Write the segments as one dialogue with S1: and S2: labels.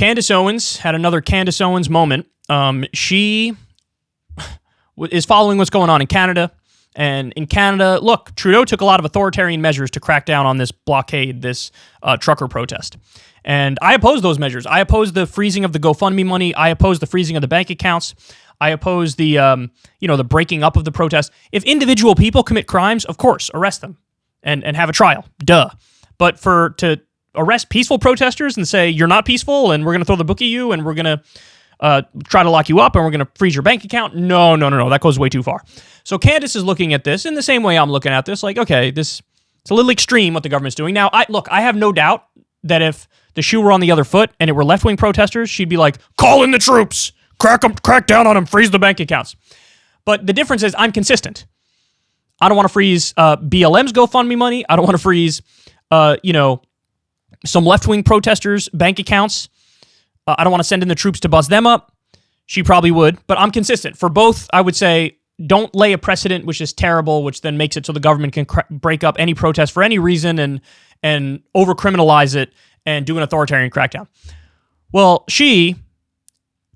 S1: Candace Owens had another Candace Owens moment. She is following what's going on in Canada. And in Canada, look, Trudeau took a lot of authoritarian measures to crack down on this blockade, this trucker protest. And I oppose those measures. I oppose the freezing of the GoFundMe money. I oppose the freezing of the bank accounts. I oppose the, the breaking up of the protest. If individual people commit crimes, of course, arrest them and have a trial. Duh. But to arrest peaceful protesters and say, you're not peaceful and we're going to throw the book at you and we're going to try to lock you up and we're going to freeze your bank account. No. That goes way too far. So Candace is looking at this in the same way I'm looking at this. Like, okay, it's a little extreme what the government's doing. Now, I have no doubt that if the shoe were on the other foot and it were left-wing protesters, she'd be like, call in the troops, crack down on them, freeze the bank accounts. But the difference is I'm consistent. I don't want to freeze BLM's GoFundMe money. I don't want to freeze, some left-wing protesters' bank accounts. I don't want to send in the troops to bust them up. She probably would, but I'm consistent. For both, I would say don't lay a precedent, which is terrible, which then makes it so the government can break up any protest for any reason and over-criminalize it and do an authoritarian crackdown. Well, she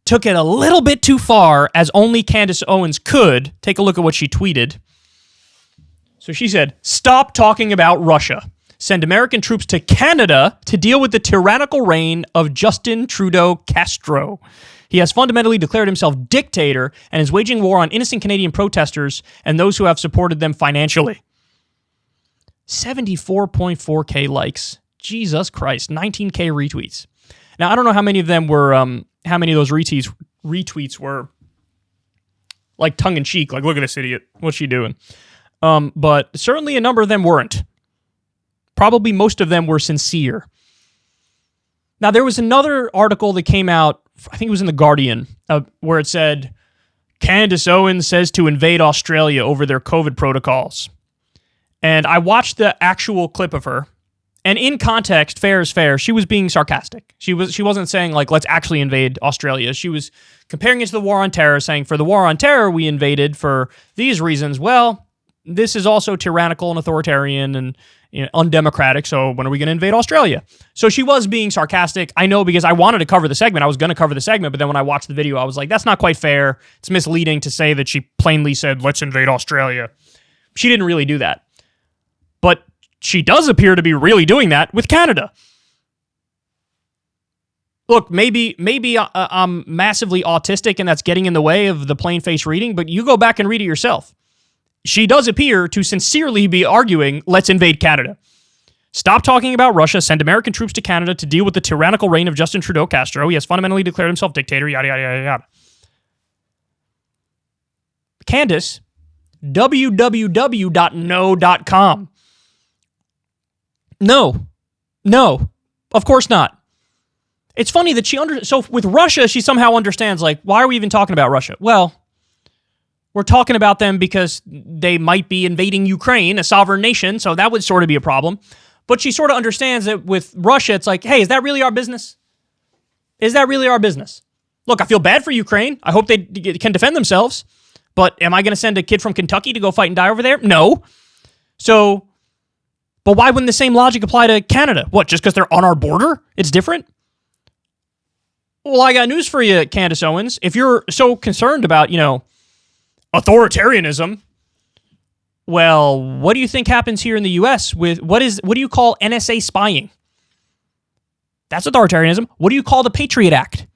S1: took it a little bit too far, as only Candace Owens could. Take a look at what she tweeted. So she said, stop talking about Russia. Send American troops to Canada to deal with the tyrannical reign of Justin Trudeau Castro. He has fundamentally declared himself dictator and is waging war on innocent Canadian protesters and those who have supported them financially. 74.4K likes. Jesus Christ. 19K retweets. Now, I don't know how many of them were, how many of those retweets were like tongue-in-cheek, like, look at this idiot, what's she doing? But certainly a number of them weren't. Probably most of them were sincere. Now, there was another article that came out, I think it was in The Guardian, where it said, Candace Owens says to invade Australia over their COVID protocols. And I watched the actual clip of her, and in context, fair is fair, she was being sarcastic. She wasn't saying, like, let's actually invade Australia. She was comparing it to the war on terror, saying, for the war on terror, we invaded for these reasons. Well, this is also tyrannical and authoritarian and undemocratic, so when are we going to invade Australia? So she was being sarcastic. I know, because I wanted to cover the segment. I was going to cover the segment, but then when I watched the video, I was like, that's not quite fair. It's misleading to say that she plainly said, let's invade Australia. She didn't really do that. But she does appear to be really doing that with Canada. Look, maybe I'm massively autistic and that's getting in the way of the plain face reading, but you go back and read it yourself. She does appear to sincerely be arguing, let's invade Canada. Stop talking about Russia. Send American troops to Canada to deal with the tyrannical reign of Justin Trudeau Castro. He has fundamentally declared himself dictator, yada, yada, yada, yada. Candace, www.no.com. No, of course not. It's funny that so with Russia, she somehow understands, like, why are we even talking about Russia? Well, we're talking about them because they might be invading Ukraine, a sovereign nation, so that would sort of be a problem. But she sort of understands that with Russia, it's like, hey, is that really our business? Is that really our business? Look, I feel bad for Ukraine. I hope they can defend themselves. But am I going to send a kid from Kentucky to go fight and die over there? No. So, but why wouldn't the same logic apply to Canada? What, just because they're on our border? It's different? Well, I got news for you, Candace Owens. If you're so concerned about, authoritarianism, well, what do you think happens here in the U.S. with what do you call NSA spying? That's authoritarianism. What do you call the Patriot Act?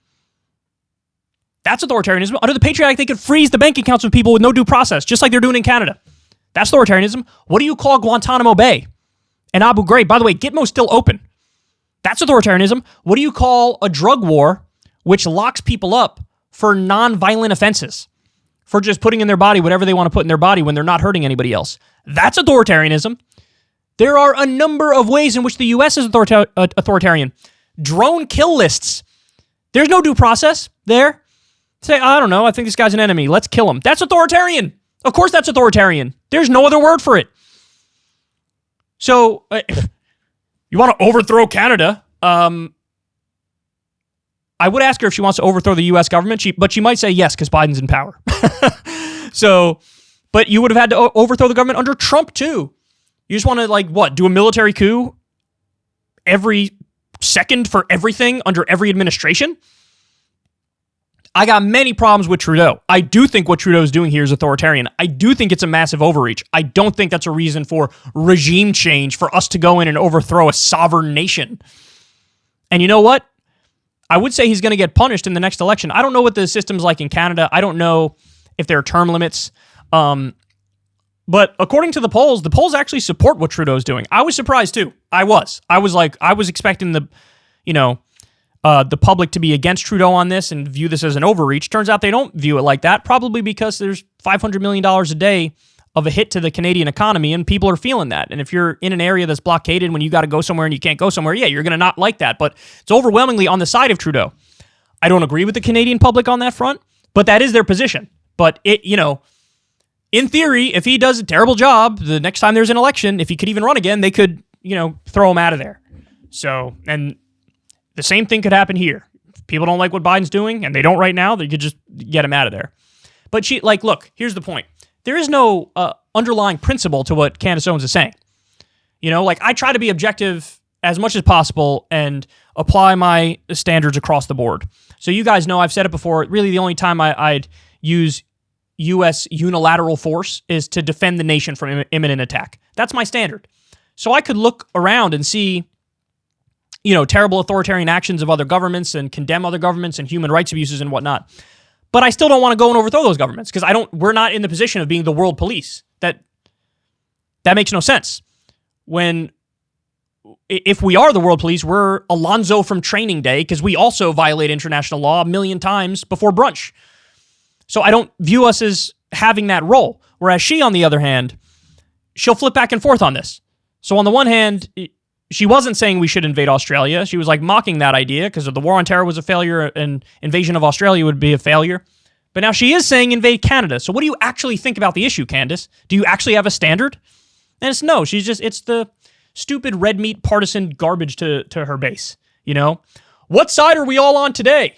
S1: That's authoritarianism. Under the Patriot Act, they could freeze the bank accounts of people with no due process, just like they're doing in Canada. That's authoritarianism. What do you call Guantanamo Bay and Abu Ghraib? By the way, Gitmo's still open. That's authoritarianism. What do you call a drug war which locks people up for non-violent offenses? For just putting in their body whatever they want to put in their body when they're not hurting anybody else. That's authoritarianism. There are a number of ways in which the U.S. is authoritarian. Drone kill lists. There's no due process there. Say, I don't know, I think this guy's an enemy. Let's kill him. That's authoritarian. Of course that's authoritarian. There's no other word for it. So, you want to overthrow Canada? I would ask her if she wants to overthrow the U.S. government, but she might say yes because Biden's in power. So, but you would have had to overthrow the government under Trump too. You just want to do a military coup every second for everything under every administration. I got many problems with Trudeau. I do think what Trudeau is doing here is authoritarian. I do think it's a massive overreach. I don't think that's a reason for regime change, for us to go in and overthrow a sovereign nation. And you know what? I would say he's going to get punished in the next election. I don't know what the system's like in Canada. I don't know if there are term limits. But according to the polls actually support what Trudeau's doing. I was surprised too. I was expecting the public to be against Trudeau on this and view this as an overreach. Turns out they don't view it like that, probably because there's $500 million a day of a hit to the Canadian economy, and people are feeling that. And if you're in an area that's blockaded when you got to go somewhere and you can't go somewhere, yeah, you're going to not like that. But it's overwhelmingly on the side of Trudeau. I don't agree with the Canadian public on that front, but that is their position. But in theory, if he does a terrible job, the next time there's an election, if he could even run again, they could, throw him out of there. So, and the same thing could happen here. If people don't like what Biden's doing, and they don't right now, they could just get him out of there. But look, here's the point. There is no underlying principle to what Candace Owens is saying. I try to be objective as much as possible and apply my standards across the board. So you guys know, I've said it before, really the only time I'd use U.S. unilateral force is to defend the nation from imminent attack. That's my standard. So I could look around and see, terrible authoritarian actions of other governments and condemn other governments and human rights abuses and whatnot. But I still don't want to go and overthrow those governments because we're not in the position of being the world police. That makes no sense. If we are the world police, we're Alonzo from Training Day because we also violate international law 1,000,000 times before brunch. So I don't view us as having that role. Whereas she, on the other hand, she'll flip back and forth on this. So on the one hand, she wasn't saying we should invade Australia. She was mocking that idea because the war on terror was a failure and invasion of Australia would be a failure. But now she is saying invade Canada. So what do you actually think about the issue, Candace? Do you actually have a standard? And it's no. It's the stupid red meat partisan garbage to her base. What side are we all on today?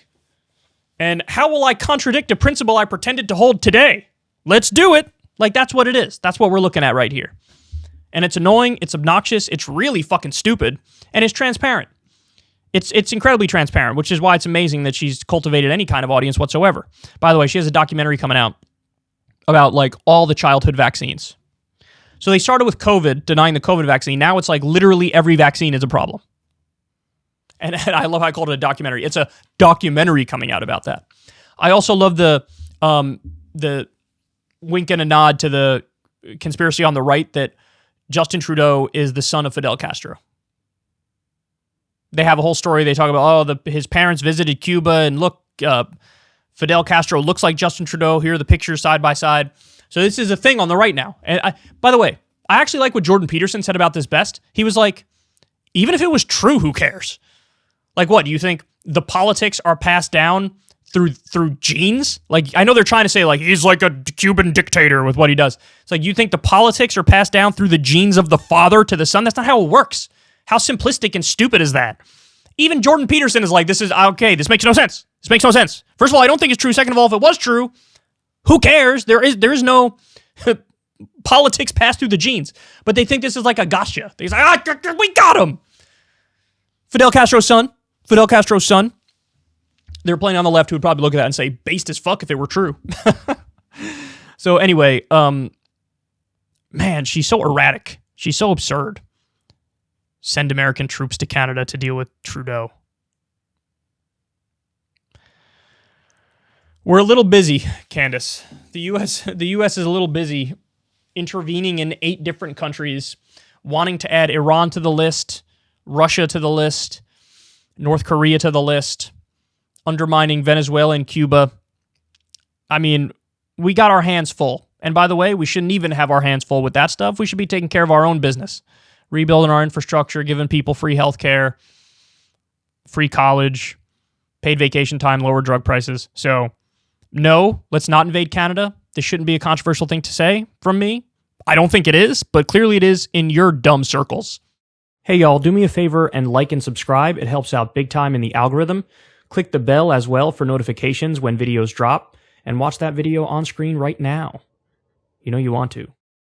S1: And how will I contradict a principle I pretended to hold today? Let's do it. That's what it is. That's what we're looking at right here. And it's annoying, it's obnoxious, it's really fucking stupid, and it's transparent. It's incredibly transparent, which is why it's amazing that she's cultivated any kind of audience whatsoever. By the way, she has a documentary coming out about all the childhood vaccines. So they started with COVID, denying the COVID vaccine. Now it's literally every vaccine is a problem. And I love how I called it a documentary. It's a documentary coming out about that. I also love the wink and a nod to the conspiracy on the right that Justin Trudeau is the son of Fidel Castro. They have a whole story. They talk about, his parents visited Cuba, and look, Fidel Castro looks like Justin Trudeau. Here are the pictures side by side. So this is a thing on the right now. And by the way, I actually like what Jordan Peterson said about this best. He was like, even if it was true, who cares? What, do you think the politics are passed down through genes? I know they're trying to say he's like a Cuban dictator with what he does. It's you think the politics are passed down through the genes of the father to the son? That's not how it works. How simplistic and stupid is that? Even Jordan Peterson is this is okay. This makes no sense. This makes no sense. First of all, I don't think it's true. Second of all, if it was true, who cares? There is no politics passed through the genes. But they think this is a gotcha. They're we got him. Fidel Castro's son. They're playing on the left who would probably look at that and say, based as fuck if it were true. So anyway, man, she's so erratic. She's so absurd. Send American troops to Canada to deal with Trudeau. We're a little busy, Candace. The U.S. is a little busy intervening in 8 different countries, wanting to add Iran to the list, Russia to the list, North Korea to the list, undermining Venezuela and Cuba. I mean, we got our hands full. And by the way, we shouldn't even have our hands full with that stuff. We should be taking care of our own business, rebuilding our infrastructure, giving people free healthcare, free college, paid vacation time, lower drug prices. So, no, let's not invade Canada. This shouldn't be a controversial thing to say from me. I don't think it is, but clearly it is in your dumb circles. Hey, y'all, do me a favor and like and subscribe. It helps out big time in the algorithm. Click the bell as well for notifications when videos drop, and watch that video on screen right now. You know you want to.